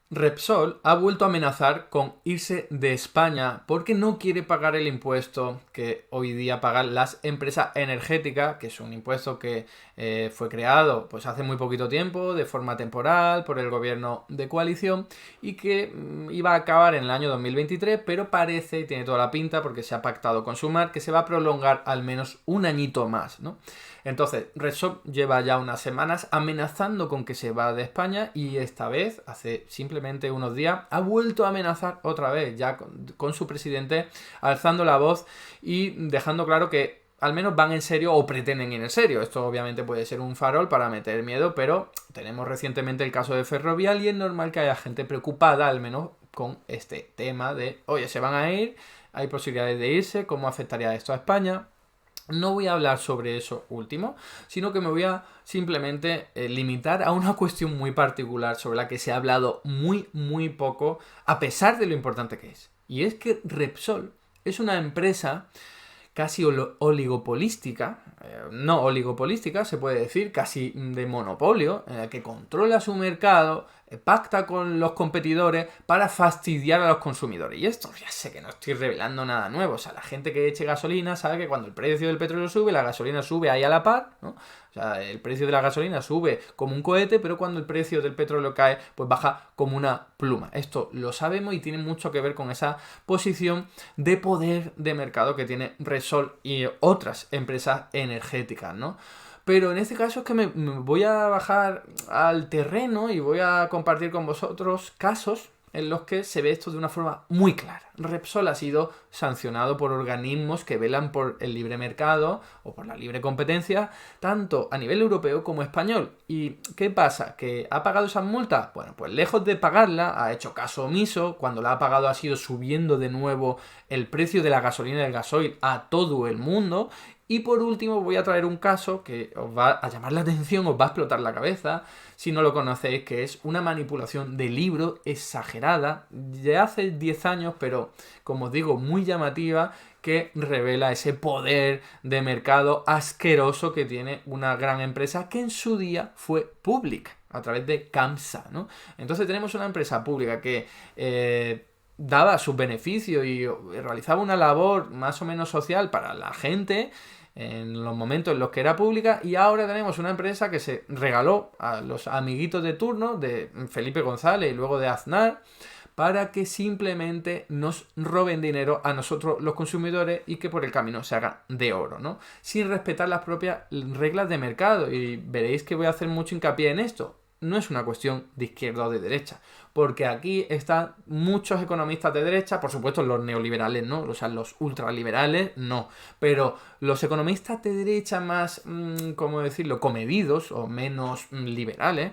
Repsol ha vuelto a amenazar con irse de España porque no quiere pagar el impuesto que hoy día pagan las empresas energéticas, que es un impuesto que fue creado pues hace muy poquito tiempo, de forma temporal, por el gobierno de coalición y que iba a acabar en el año 2023, pero parece, y tiene toda la pinta porque se ha pactado con Sumar, que se va a prolongar al menos un añito más, ¿no? Entonces, Repsol lleva ya unas semanas amenazando con que se va de España y esta vez, hace simplemente unos días, ha vuelto a amenazar otra vez, ya con su presidente alzando la voz y dejando claro que al menos van en serio o pretenden ir en serio. Esto obviamente puede ser un farol para meter miedo, pero tenemos recientemente el caso de Ferrovial y es normal que haya gente preocupada, al menos con este tema de, oye, se van a ir, hay posibilidades de irse, ¿cómo afectaría esto a España? No voy a hablar sobre eso último, sino que me voy a simplemente limitar a una cuestión muy particular sobre la que se ha hablado muy poco, a pesar de lo importante que es. Y es que Repsol es una empresa casi oligopolística, no oligopolística, se puede decir, casi de monopolio, que controla su mercado, pacta con los competidores para fastidiar a los consumidores. Y esto ya sé que no estoy revelando nada nuevo. O sea, la gente que eche gasolina sabe que cuando el precio del petróleo sube, la gasolina sube ahí a la par, ¿no? O sea, el precio de la gasolina sube como un cohete, pero cuando el precio del petróleo cae, pues baja como una pluma. Esto lo sabemos y tiene mucho que ver con esa posición de poder de mercado que tiene Repsol y otras empresas energéticas, ¿no? Pero en este caso es que me voy a bajar al terreno y voy a compartir con vosotros casos en los que se ve esto de una forma muy clara. Repsol ha sido sancionado por organismos que velan por el libre mercado o por la libre competencia, tanto a nivel europeo como español. ¿Y qué pasa? ¿Que ha pagado esas multas? Bueno, pues lejos de pagarla, ha hecho caso omiso. Cuando la ha pagado ha sido subiendo de nuevo el precio de la gasolina y del gasoil a todo el mundo. Y por último voy a traer un caso que os va a llamar la atención, os va a explotar la cabeza, si no lo conocéis, que es una manipulación de libro exagerada de hace 10 años, pero como os digo, muy llamativa, que revela ese poder de mercado asqueroso que tiene una gran empresa que en su día fue pública, a través de CAMSA, ¿no? Entonces tenemos una empresa pública que daba sus beneficios y realizaba una labor más o menos social para la gente en los momentos en los que era pública, y ahora tenemos una empresa que se regaló a los amiguitos de turno de Felipe González y luego de Aznar para que simplemente nos roben dinero a nosotros los consumidores y que por el camino se hagan de oro, ¿no? Sin respetar las propias reglas de mercado. Y veréis que voy a hacer mucho hincapié en esto. No es una cuestión de izquierda o de derecha, porque aquí están muchos economistas de derecha, por supuesto los neoliberales no, o sea, los ultraliberales no, pero los economistas de derecha más, ¿cómo decirlo?, comedidos o menos liberales,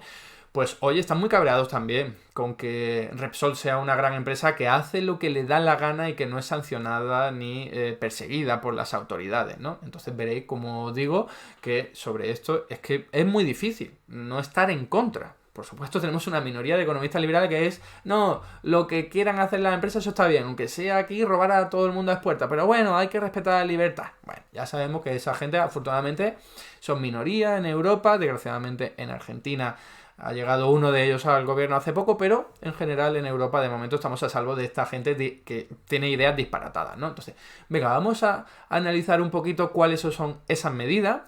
pues hoy están muy cabreados también con que Repsol sea una gran empresa que hace lo que le da la gana y que no es sancionada ni perseguida por las autoridades, ¿no? Entonces veréis, como digo, que sobre esto es que es muy difícil no estar en contra. Por supuesto tenemos una minoría de economistas liberales que es, no, lo que quieran hacer las empresas eso está bien, aunque sea aquí robar a todo el mundo a puertas, pero bueno, hay que respetar la libertad. Bueno, ya sabemos que esa gente afortunadamente son minoría en Europa, desgraciadamente en Argentina ha llegado uno de ellos al gobierno hace poco, pero en general en Europa de momento estamos a salvo de esta gente que tiene ideas disparatadas, ¿no? Entonces, venga, vamos a analizar un poquito cuáles son esas medidas.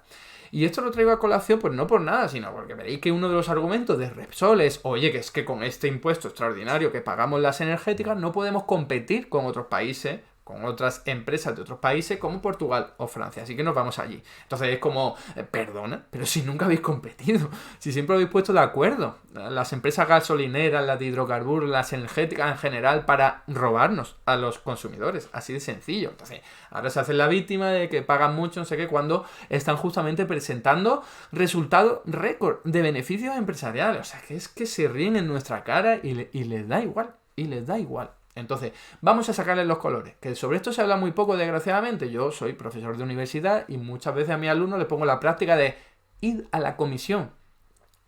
Y esto lo traigo a colación, pues no por nada, sino porque veréis que uno de los argumentos de Repsol es, oye, que es que con este impuesto extraordinario que pagamos las energéticas no podemos competir con otros países, con otras empresas de otros países como Portugal o Francia, así que nos vamos allí. Entonces es como, perdona, pero si nunca habéis competido, si siempre habéis puesto de acuerdo las empresas gasolineras, las de hidrocarburos, las energéticas en general para robarnos a los consumidores, así de sencillo. Entonces ahora se hacen la víctima de que pagan mucho, no sé qué, cuando están justamente presentando resultados récord de beneficios empresariales. O sea, que es que se ríen en nuestra cara y les da igual, y les da igual. Entonces, vamos a sacarle los colores, que sobre esto se habla muy poco, desgraciadamente. Yo soy profesor de universidad y muchas veces a mis alumnos les pongo la práctica de ir a la Comisión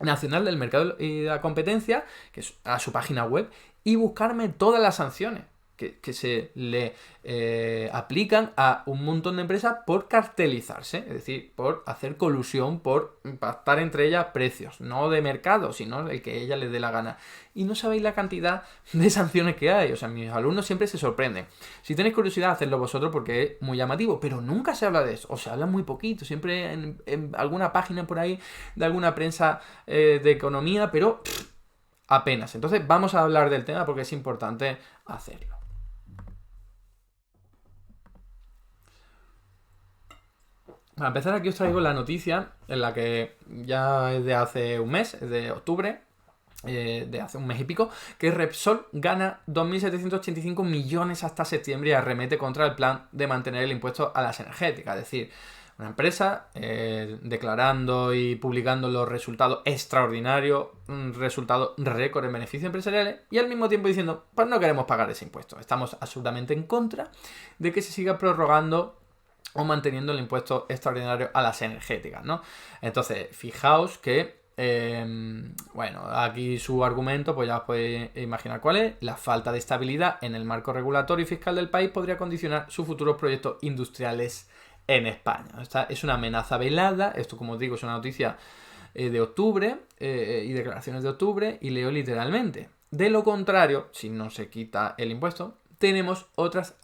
Nacional del Mercado y de la Competencia, que es a su página web, y buscarme todas las sanciones. que se le aplican a un montón de empresas por cartelizarse, es decir, por hacer colusión, por pactar entre ellas precios, no de mercado, sino el que ella les dé la gana. Y no sabéis la cantidad de sanciones que hay, o sea, mis alumnos siempre se sorprenden. Si tenéis curiosidad, hacedlo vosotros porque es muy llamativo, pero nunca se habla de eso, o se habla muy poquito, siempre en alguna página por ahí de alguna prensa de economía, pero apenas. Entonces vamos a hablar del tema porque es importante hacerlo. Para empezar, aquí os traigo la noticia en la que ya es de hace un mes, es de octubre, de hace un mes y pico, que Repsol gana 2.785 millones hasta septiembre y arremete contra el plan de mantener el impuesto a las energéticas. Es decir, una empresa declarando y publicando los resultados extraordinarios, resultados récord en beneficios empresariales, y al mismo tiempo diciendo, pues no queremos pagar ese impuesto. Estamos absolutamente en contra de que se siga prorrogando o manteniendo el impuesto extraordinario a las energéticas, ¿no? Entonces, fijaos que, bueno, aquí su argumento, pues ya os podéis imaginar cuál es. La falta de estabilidad en el marco regulatorio y fiscal del país podría condicionar sus futuros proyectos industriales en España. Esta es una amenaza velada. Esto, como os digo, es una noticia de octubre y declaraciones de octubre, y leo literalmente: de lo contrario, si no se quita el impuesto, tenemos otras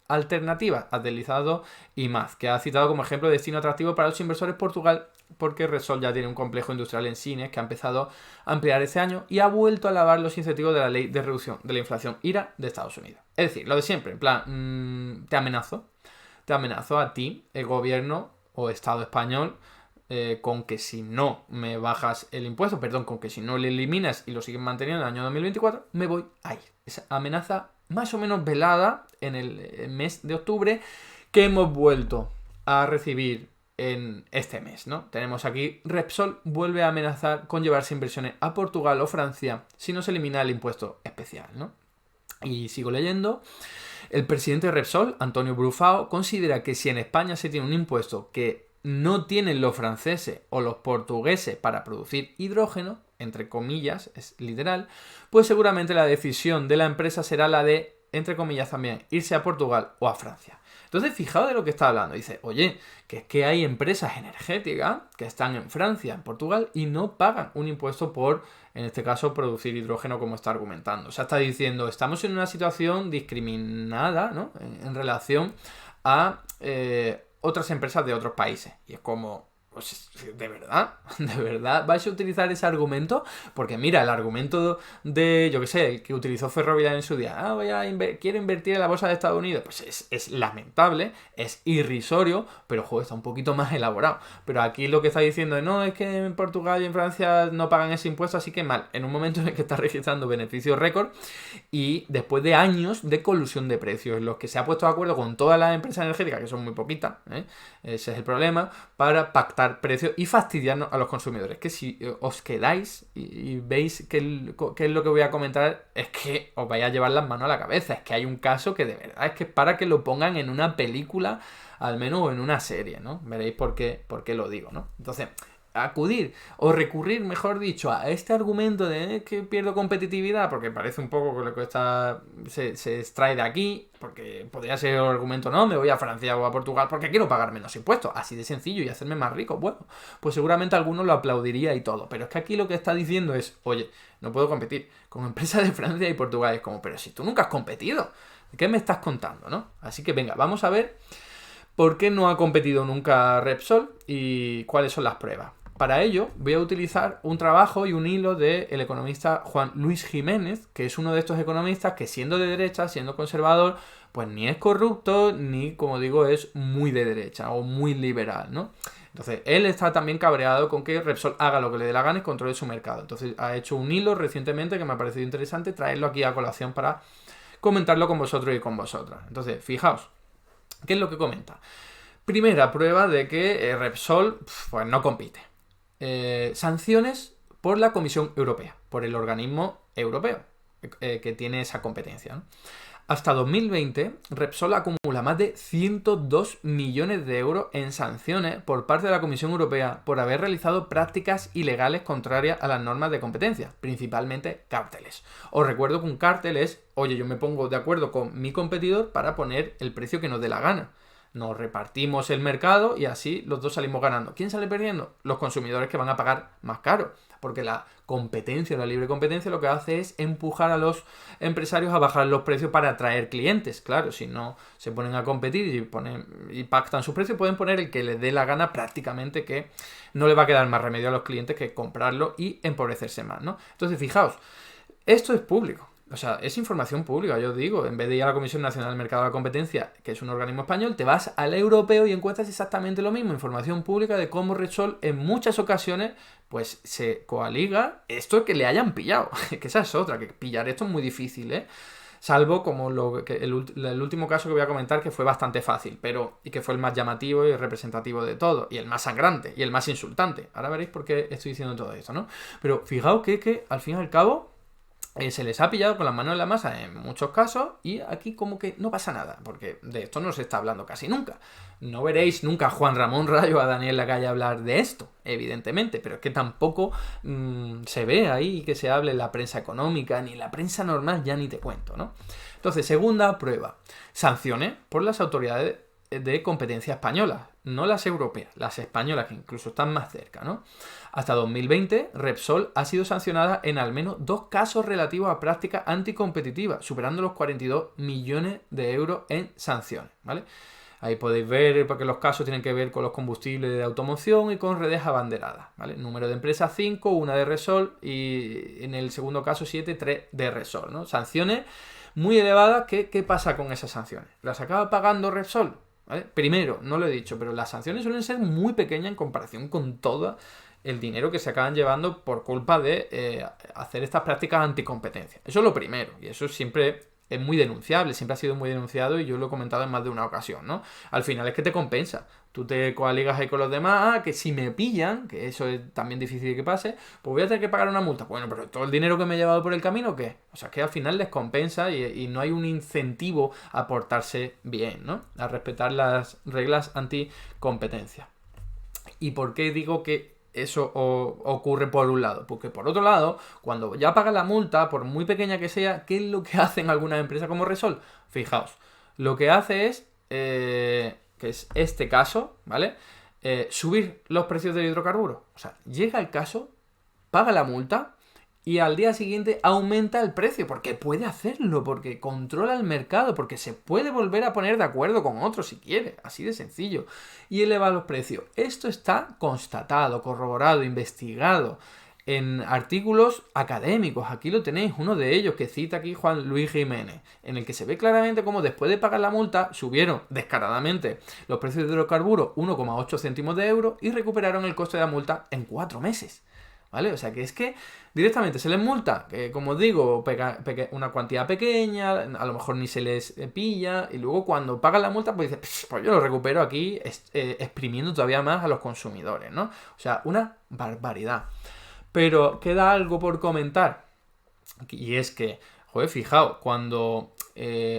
alternativas, has deslizado y más, que ha citado como ejemplo de destino atractivo para los inversores Portugal, porque Repsol ya tiene un complejo industrial en Sines que ha empezado a ampliar este año y ha vuelto a alabar los incentivos de la ley de reducción de la inflación IRA de Estados Unidos. Es decir, lo de siempre, en plan, te amenazo a ti, el gobierno o Estado español, con que si no me bajas el impuesto, con que si no le eliminas y lo sigues manteniendo en el año 2024, me voy a ir. Esa amenaza más o menos velada en el mes de octubre, que hemos vuelto a recibir en este mes, ¿no? Tenemos aquí: Repsol vuelve a amenazar con llevarse inversiones a Portugal o Francia si no se elimina el impuesto especial, ¿no? Y sigo leyendo. El presidente de Repsol, Antonio Brufao, considera que si en España se tiene un impuesto que no tienen los franceses o los portugueses para producir hidrógeno, entre comillas, es literal, pues seguramente la decisión de la empresa será la de, entre comillas también, irse a Portugal o a Francia. Entonces, fijaos de lo que está hablando. Dice, oye, que es que hay empresas energéticas que están en Francia, en Portugal, y no pagan un impuesto por, en este caso, producir hidrógeno, como está argumentando. O sea, está diciendo, estamos en una situación discriminada, ¿no?, en relación a otras empresas de otros países. Y es como, pues, ¿de verdad vais a utilizar ese argumento? Porque mira, el argumento de, yo qué sé, el que utilizó Ferrovial en su día, quiero invertir en la bolsa de Estados Unidos, pues es lamentable, es irrisorio, pero joder, está un poquito más elaborado. Pero aquí lo que está diciendo es, no, es que en Portugal y en Francia no pagan ese impuesto, así que mal, en un momento en el que está registrando beneficios récord y después de años de colusión de precios, en los que se ha puesto de acuerdo con todas las empresas energéticas, que son muy poquitas, ese es el problema, para pactar precios y fastidiarnos a los consumidores. Que si os quedáis y veis qué es lo que voy a comentar, es que os vais a llevar las manos a la cabeza. Es que hay un caso que de verdad es que es para que lo pongan en una película, al menos, o en una serie, ¿no? Veréis por qué lo digo, ¿no? Entonces, acudir o recurrir, mejor dicho, a este argumento de que pierdo competitividad, porque parece un poco lo que se extrae de aquí, porque podría ser el argumento, no, me voy a Francia o a Portugal porque quiero pagar menos impuestos, así de sencillo, y hacerme más rico. Bueno, pues seguramente alguno lo aplaudiría y todo, pero es que aquí lo que está diciendo es, oye, no puedo competir con empresas de Francia y Portugal. Es como, pero si tú nunca has competido, ¿de qué me estás contando, no? Así que venga, vamos a ver por qué no ha competido nunca Repsol y cuáles son las pruebas. Para ello voy a utilizar un trabajo y un hilo del economista Juan Luis Jiménez, que es uno de estos economistas que, siendo de derecha, siendo conservador, pues ni es corrupto, ni, como digo, es muy de derecha o muy liberal, ¿no? Entonces, él está también cabreado con que Repsol haga lo que le dé la gana y controle su mercado. Entonces, ha hecho un hilo recientemente que me ha parecido interesante traerlo aquí a colación para comentarlo con vosotros y con vosotras. Entonces, fijaos, ¿qué es lo que comenta? Primera prueba de que Repsol pues no compite. Sanciones por la Comisión Europea, por el organismo europeo que tiene esa competencia, ¿no? Hasta 2020, Repsol acumula más de 102 millones de euros en sanciones por parte de la Comisión Europea por haber realizado prácticas ilegales contrarias a las normas de competencia, principalmente cárteles. Os recuerdo que un cártel es, oye, yo me pongo de acuerdo con mi competidor para poner el precio que nos dé la gana. Nos repartimos el mercado y así los dos salimos ganando. ¿Quién sale perdiendo? Los consumidores que van a pagar más caro. Porque la competencia, la libre competencia, lo que hace es empujar a los empresarios a bajar los precios para atraer clientes. Claro, si no se ponen a competir y pactan sus precios, pueden poner el que les dé la gana, prácticamente que no le va a quedar más remedio a los clientes que comprarlo y empobrecerse más, ¿no? Entonces, fijaos, esto es público. O sea, es información pública, yo os digo. En vez de ir a la Comisión Nacional del Mercado de la Competencia, que es un organismo español, te vas al europeo y encuentras exactamente lo mismo. Información pública de cómo Repsol en muchas ocasiones pues se coaliga esto que le hayan pillado. Que esa es otra, que pillar esto es muy difícil, ¿eh? Salvo como el último caso que voy a comentar, que fue bastante fácil, y que fue el más llamativo y representativo de todo, y el más sangrante, y el más insultante. Ahora veréis por qué estoy diciendo todo esto, ¿no? Pero fijaos que al fin y al cabo se les ha pillado con las manos en la masa en muchos casos y aquí como que no pasa nada, porque de esto no se está hablando casi nunca. No veréis nunca a Juan Ramón Rayo o a Daniel Lacalle hablar de esto, evidentemente, pero es que tampoco se ve ahí que se hable en la prensa económica, ni en la prensa normal, ya ni te cuento, ¿no? Entonces, segunda prueba, sanciones por las autoridades de competencia españolas, no las europeas, las españolas, que incluso están más cerca, ¿no? Hasta 2020, Repsol ha sido sancionada en al menos 2 casos relativos a prácticas anticompetitivas, superando los 42 millones de euros en sanciones, ¿vale? Ahí podéis ver, porque los casos tienen que ver con los combustibles de automoción y con redes abanderadas, ¿vale? Número de empresas 5, una de Repsol, y en el segundo caso 7, 3 de Repsol, ¿no? Sanciones muy elevadas. ¿Qué pasa con esas sanciones? ¿Las acaba pagando Repsol? ¿Vale? Primero, no lo he dicho, pero las sanciones suelen ser muy pequeñas en comparación con todo el dinero que se acaban llevando por culpa de hacer estas prácticas anticompetencia. Eso es lo primero, y eso siempre es muy denunciable, siempre ha sido muy denunciado y yo lo he comentado en más de una ocasión, ¿no? Al final es que te compensa. Tú te coaligas ahí con los demás, que si me pillan, que eso es también difícil que pase, pues voy a tener que pagar una multa. Bueno, pero todo el dinero que me he llevado por el camino, ¿qué? O sea, que al final les compensa y no hay un incentivo a portarse bien, ¿no? A respetar las reglas anticompetencia. ¿Y por qué digo que eso ocurre por un lado? Porque por otro lado, cuando ya pagas la multa, por muy pequeña que sea, ¿qué es lo que hacen algunas empresas como Repsol? Fijaos, lo que hace es, que es este caso, ¿vale? Subir los precios del hidrocarburo. O sea, llega el caso, paga la multa y al día siguiente aumenta el precio, porque puede hacerlo, porque controla el mercado, porque se puede volver a poner de acuerdo con otros si quiere, así de sencillo, y eleva los precios. Esto está constatado, corroborado, investigado en artículos académicos. Aquí lo tenéis, uno de ellos que cita aquí Juan Luis Jiménez, en el que se ve claramente cómo después de pagar la multa subieron descaradamente los precios de hidrocarburos 1,8 céntimos de euro y recuperaron el coste de la multa en 4 meses. ¿Vale? O sea, que es que directamente se les multa, que como os digo, una cuantía pequeña, a lo mejor ni se les pilla, y luego cuando pagan la multa, pues dices, pues yo lo recupero aquí exprimiendo todavía más a los consumidores, ¿no? O sea, una barbaridad. Pero queda algo por comentar, y es que, joder, fijaos, cuando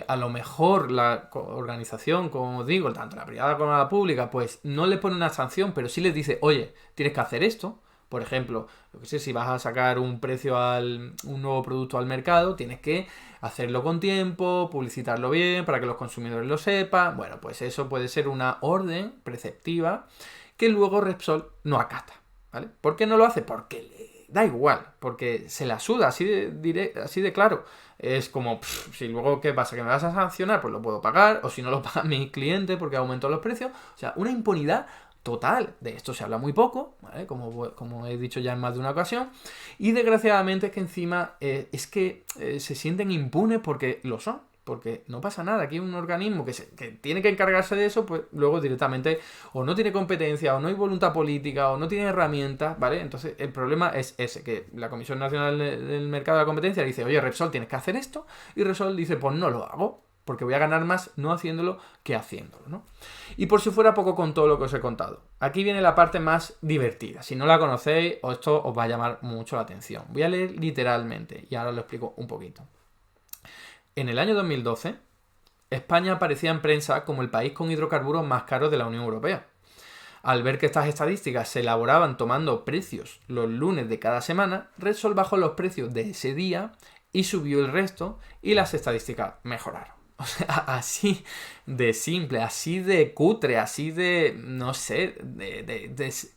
a lo mejor la organización, como os digo, tanto la privada como la pública, pues no le pone una sanción, pero sí les dice, oye, tienes que hacer esto. Por ejemplo, yo qué sé, si vas a sacar un nuevo producto al mercado, tienes que hacerlo con tiempo, publicitarlo bien para que los consumidores lo sepan. Bueno, pues eso puede ser una orden preceptiva que luego Repsol no acata, ¿vale? ¿Por qué no lo hace? Porque le da igual, porque se la suda así de claro. Es como, si luego, ¿qué pasa? ¿Que me vas a sancionar? Pues lo puedo pagar, o si no lo pagan mis clientes porque aumentó los precios. O sea, una impunidad total. De esto se habla muy poco, ¿vale? Como he dicho ya en más de una ocasión, y desgraciadamente es que encima se sienten impunes porque lo son, porque no pasa nada. Aquí hay un organismo que tiene que encargarse de eso, pues luego directamente o no tiene competencia, o no hay voluntad política, o no tiene herramientas, ¿vale? Entonces el problema es ese, que la Comisión Nacional del Mercado de la Competencia dice, oye, Repsol, tienes que hacer esto, y Repsol dice, pues no lo hago, porque voy a ganar más no haciéndolo que haciéndolo, ¿no? Y por si fuera poco con todo lo que os he contado, aquí viene la parte más divertida. Si no la conocéis, esto os va a llamar mucho la atención. Voy a leer literalmente y ahora lo explico un poquito. En el año 2012, España aparecía en prensa como el país con hidrocarburos más caros de la Unión Europea. Al ver que estas estadísticas se elaboraban tomando precios los lunes de cada semana, Repsol bajó los precios de ese día y subió el resto y las estadísticas mejoraron. O sea, así de simple, así de cutre, así de, no sé,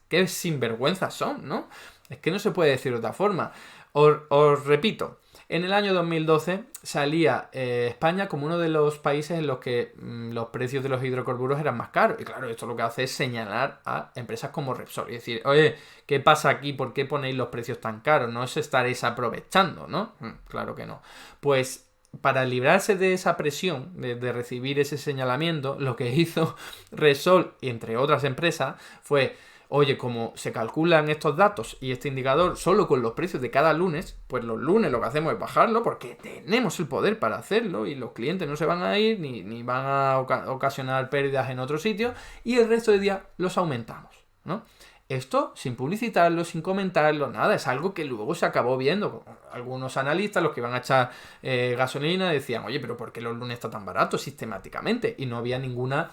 qué sinvergüenzas son, ¿no? Es que no se puede decir de otra forma. Os repito, en el año 2012 salía España como uno de los países en los que los precios de los hidrocarburos eran más caros. Y claro, esto lo que hace es señalar a empresas como Repsol y decir, oye, ¿qué pasa aquí? ¿Por qué ponéis los precios tan caros? No os estaréis aprovechando, ¿no? Claro que no. Pues para librarse de esa presión, de recibir ese señalamiento, lo que hizo Repsol, entre otras empresas, fue... Oye, como se calculan estos datos y este indicador solo con los precios de cada lunes, pues los lunes lo que hacemos es bajarlo porque tenemos el poder para hacerlo y los clientes no se van a ir ni van a ocasionar pérdidas en otro sitio y el resto de días los aumentamos, ¿no? Esto sin publicitarlo, sin comentarlo, nada, es algo que luego se acabó viendo. Algunos analistas, los que iban a echar gasolina, decían, oye, pero ¿por qué los lunes está tan barato sistemáticamente? Y no había ninguna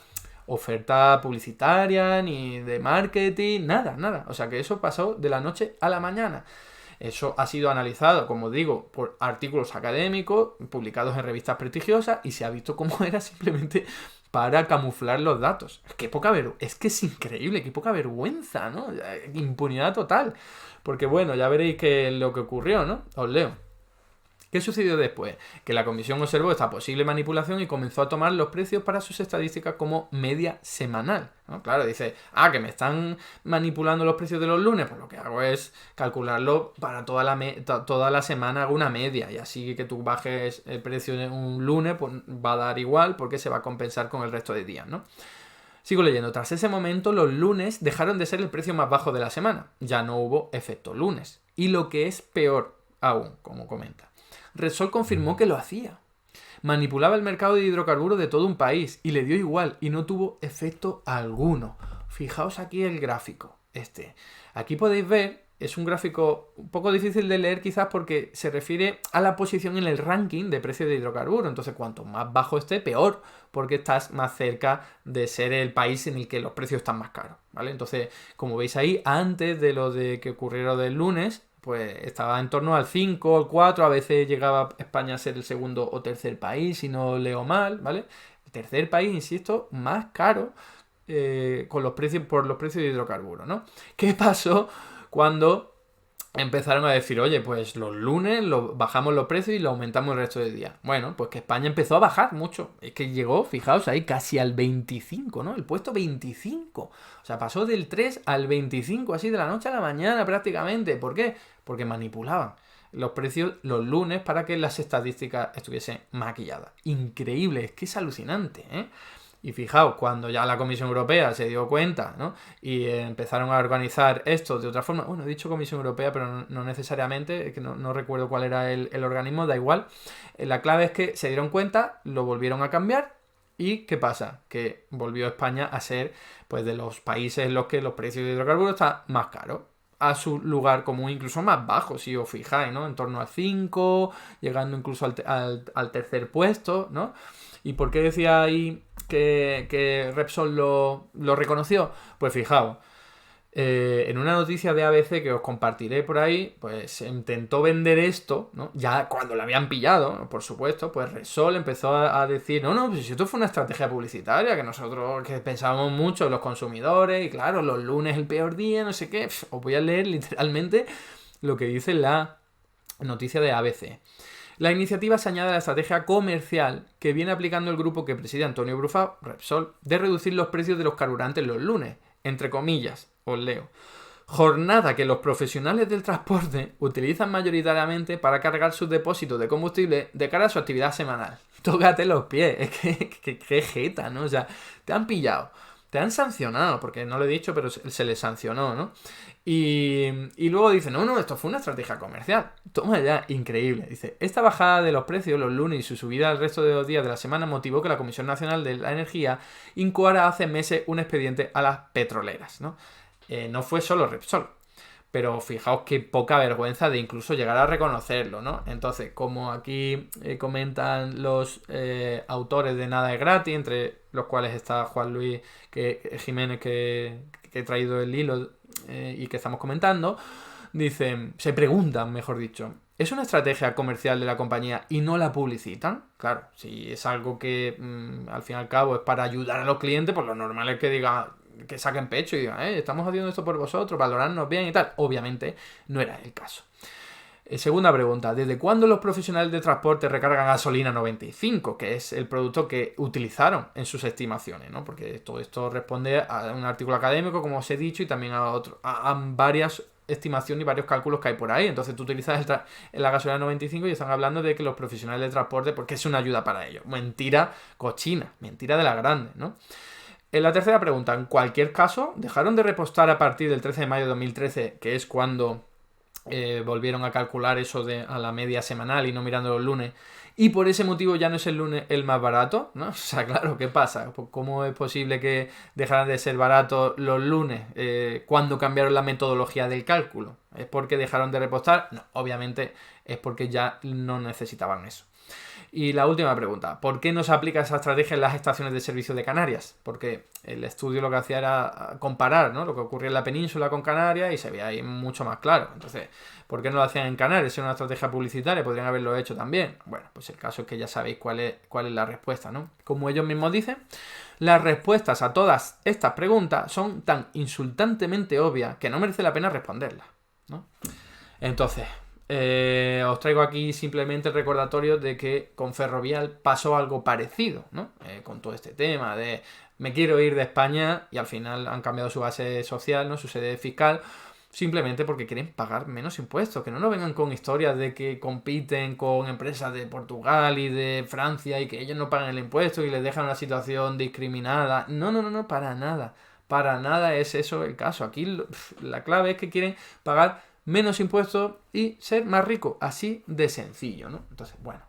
oferta publicitaria, ni de marketing, nada. O sea que eso pasó de la noche a la mañana. Eso ha sido analizado, como digo, por artículos académicos publicados en revistas prestigiosas y se ha visto cómo era simplemente para camuflar los datos. Es que es increíble, qué poca vergüenza, ¿no? Impunidad total. Porque bueno, ya veréis que lo que ocurrió, ¿no? Os leo. ¿Qué sucedió después? Que la comisión observó esta posible manipulación y comenzó a tomar los precios para sus estadísticas como media semanal, ¿no? Claro, dice, que me están manipulando los precios de los lunes, pues lo que hago es calcularlo para toda la semana, hago una media, y así que tú bajes el precio de un lunes, pues va a dar igual porque se va a compensar con el resto de días, ¿no? Sigo leyendo. Tras ese momento, los lunes dejaron de ser el precio más bajo de la semana. Ya no hubo efecto lunes. Y lo que es peor aún, como comenta, Repsol confirmó que lo hacía. Manipulaba el mercado de hidrocarburos de todo un país y le dio igual y no tuvo efecto alguno. Fijaos aquí el gráfico. Aquí podéis ver, es un gráfico un poco difícil de leer quizás porque se refiere a la posición en el ranking de precios de hidrocarburos. Entonces, cuanto más bajo esté, peor, porque estás más cerca de ser el país en el que los precios están más caros, ¿vale? Entonces, como veis ahí, antes de lo de que ocurriera del lunes, pues estaba en torno al 5, al 4, a veces llegaba España a ser el segundo o tercer país, si no leo mal, ¿vale? El tercer país, insisto, más caro por los precios de hidrocarburos, ¿no? ¿Qué pasó cuando empezaron a decir, oye, pues los lunes bajamos los precios y los aumentamos el resto del día? Bueno, pues que España empezó a bajar mucho. Es que llegó, fijaos ahí, casi al 25, ¿no? El puesto 25. O sea, pasó del 3 al 25, así de la noche a la mañana prácticamente. ¿Por qué? Porque manipulaban los precios los lunes para que las estadísticas estuviesen maquilladas. Increíble, es que es alucinante, ¿eh? Y fijaos, cuando ya la Comisión Europea se dio cuenta, ¿no? Y empezaron a organizar esto de otra forma, bueno, he dicho Comisión Europea, pero no necesariamente, que no recuerdo cuál era el organismo, da igual. La clave es que se dieron cuenta, lo volvieron a cambiar y ¿qué pasa? Que volvió España a ser pues de los países en los que los precios de hidrocarburos están más caros, a su lugar común incluso más bajo, si os fijáis, ¿no? En torno al 5, llegando incluso al tercer puesto, ¿no? ¿Y por qué decía ahí que Repsol lo reconoció? Pues fijaos, en una noticia de ABC que os compartiré por ahí, pues se intentó vender esto, ¿no? Ya cuando la habían pillado, ¿no? Por supuesto, pues Repsol empezó a decir, no, pues esto fue una estrategia publicitaria, que nosotros que pensábamos mucho en los consumidores, y claro, los lunes el peor día, no sé qué. Os voy a leer literalmente lo que dice la noticia de ABC. La iniciativa se añade a la estrategia comercial que viene aplicando el grupo que preside Antonio Brufau, Repsol, de reducir los precios de los carburantes los lunes, entre comillas, os leo. Jornada que los profesionales del transporte utilizan mayoritariamente para cargar sus depósitos de combustible de cara a su actividad semanal. Tócate los pies, es que jeta, ¿no? O sea, te han pillado, te han sancionado, porque no lo he dicho, pero se les sancionó, ¿no? Y luego dice, no, esto fue una estrategia comercial. Toma ya, increíble. Dice, esta bajada de los precios los lunes y su subida al resto de los días de la semana motivó que la Comisión Nacional de la Energía incoara hace meses un expediente a las petroleras, ¿no? No fue solo Repsol. pero fijaos qué poca vergüenza de incluso llegar a reconocerlo, ¿no? Entonces, como aquí comentan los autores de Nada es Gratis, entre los cuales está Juan Luis Jiménez, que he traído el hilo y que estamos comentando, dicen, se preguntan, mejor dicho, ¿es una estrategia comercial de la compañía y no la publicitan? Claro, si es algo que al fin y al cabo es para ayudar a los clientes, pues lo normal es que digan, que saquen pecho y digan, estamos haciendo esto por vosotros, valorarnos bien y tal. Obviamente no era el caso. Segunda pregunta, ¿desde cuándo los profesionales de transporte recargan gasolina 95? Que es el producto que utilizaron en sus estimaciones, ¿no? Porque todo esto responde a un artículo académico, como os he dicho, y también a varias estimaciones y varios cálculos que hay por ahí. Entonces tú utilizas la gasolina 95 y están hablando de que los profesionales de transporte, porque es una ayuda para ellos. Mentira cochina, mentira de la grande, ¿no? En la tercera pregunta, en cualquier caso, dejaron de repostar a partir del 13 de mayo de 2013, que es cuando volvieron a calcular eso a la media semanal y no mirando los lunes, y por ese motivo ya no es el lunes el más barato, ¿no? O sea, claro, ¿qué pasa? ¿Cómo es posible que dejaran de ser baratos los lunes cuando cambiaron la metodología del cálculo? ¿Es porque dejaron de repostar? No, obviamente es porque ya no necesitaban eso. Y la última pregunta, ¿por qué no se aplica esa estrategia en las estaciones de servicio de Canarias? Porque el estudio lo que hacía era comparar, ¿no?, lo que ocurría en la península con Canarias y se veía ahí mucho más claro. Entonces, ¿por qué no lo hacían en Canarias? Es una estrategia publicitaria, podrían haberlo hecho también. Bueno, pues el caso es que ya sabéis cuál es la respuesta, ¿no? Como ellos mismos dicen, las respuestas a todas estas preguntas son tan insultantemente obvias que no merece la pena responderlas, ¿no? Entonces, os traigo aquí simplemente el recordatorio de que con Ferrovial pasó algo parecido, ¿no? Con todo este tema de me quiero ir de España y al final han cambiado su base social, ¿no?, su sede fiscal, simplemente porque quieren pagar menos impuestos. Que no nos vengan con historias de que compiten con empresas de Portugal y de Francia y que ellos no pagan el impuesto y les dejan una situación discriminada. No, para nada. Para nada es eso el caso. Aquí la clave es que quieren pagar menos impuestos y ser más rico, así de sencillo, ¿no? Entonces, bueno,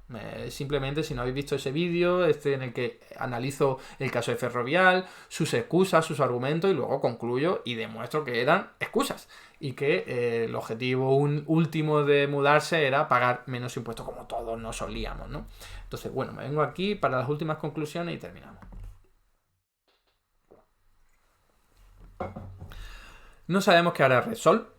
simplemente si no habéis visto ese vídeo, en el que analizo el caso de Ferrovial, sus excusas, sus argumentos, y luego concluyo y demuestro que eran excusas y que el objetivo último de mudarse era pagar menos impuestos, como todos nos solíamos, ¿no? Entonces, bueno, me vengo aquí para las últimas conclusiones y terminamos. No sabemos qué hará Repsol.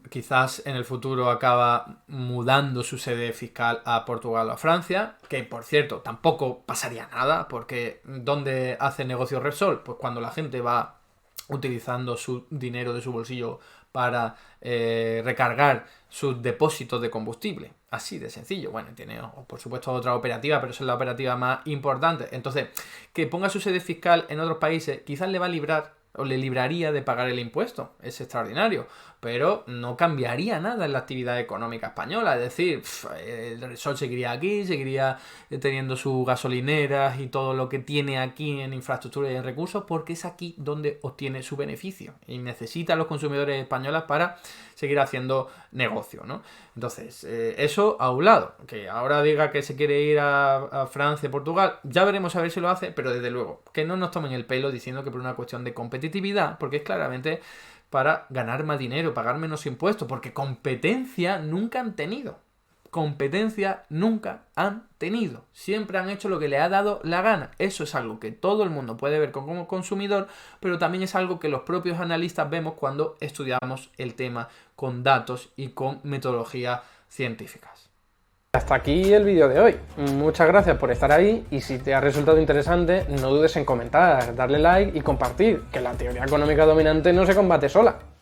Quizás en el futuro acaba mudando su sede fiscal a Portugal o a Francia, que por cierto tampoco pasaría nada, porque ¿dónde hace negocio Repsol? Pues cuando la gente va utilizando su dinero de su bolsillo para recargar sus depósitos de combustible. Así de sencillo. Bueno, tiene por supuesto otra operativa, pero esa es la operativa más importante. Entonces, que ponga su sede fiscal en otros países quizás le va a librar o le libraría de pagar el impuesto. Es extraordinario, pero no cambiaría nada en la actividad económica española. Es decir, el Repsol seguiría aquí, seguiría teniendo sus gasolineras y todo lo que tiene aquí en infraestructura y en recursos, porque es aquí donde obtiene su beneficio y necesita a los consumidores españoles para seguir haciendo negocio, ¿no? Entonces, eso a un lado. Que ahora diga que se quiere ir a Francia, Portugal, ya veremos a ver si lo hace, pero desde luego, que no nos tomen el pelo diciendo que por una cuestión de competitividad, porque es claramente para ganar más dinero, pagar menos impuestos, porque competencia nunca han tenido. Competencia nunca han tenido. Siempre han hecho lo que le ha dado la gana. Eso es algo que todo el mundo puede ver como consumidor, pero también es algo que los propios analistas vemos cuando estudiamos el tema con datos y con metodologías científicas. Hasta aquí el vídeo de hoy. Muchas gracias por estar ahí y si te ha resultado interesante, no dudes en comentar, darle like y compartir, que la teoría económica dominante no se combate sola.